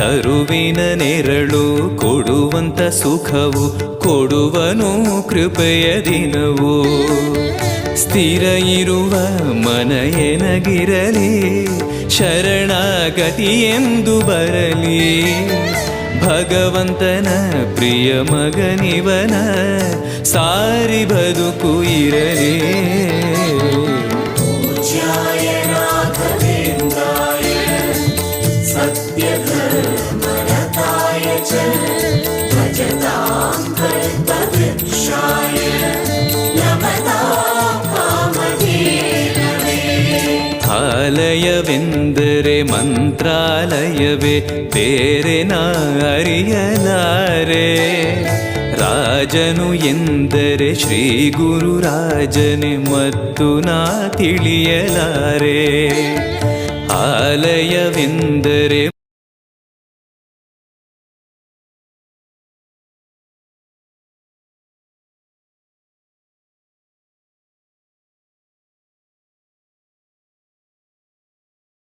ತರುವಿನ ನೆರಳು ಕೊಡುವಂತ ಸುಖವು ಕೊಡುವನು ಕೃಪೆಯ ದಿನವು. ಸ್ಥಿರ ಇರುವ ಮನ ಎನಗಿರಲಿ ಶರಣಾಗತಿ ಎಂದು ಬರಲಿ. ಭಗವಂತನ ಪ್ರಿಯ ಮಗನಿವನ ಸಾರಿ ಬದುಕು ಇರಲಿ. ಆಲಯವೆಂದರೆ ಮಂತ್ರಾಲಯವೇ ಬೇರೆ ನಾ ಅರಿಯಲಾರೆ. ರಾಜನು ಎಂದರೆ ಶ್ರೀ ಗುರುರಾಜನೇ ಮತ್ತು ನಾ ತಿಳಿಯಲಾರೆ. ಆಲಯವೆಂದರೆ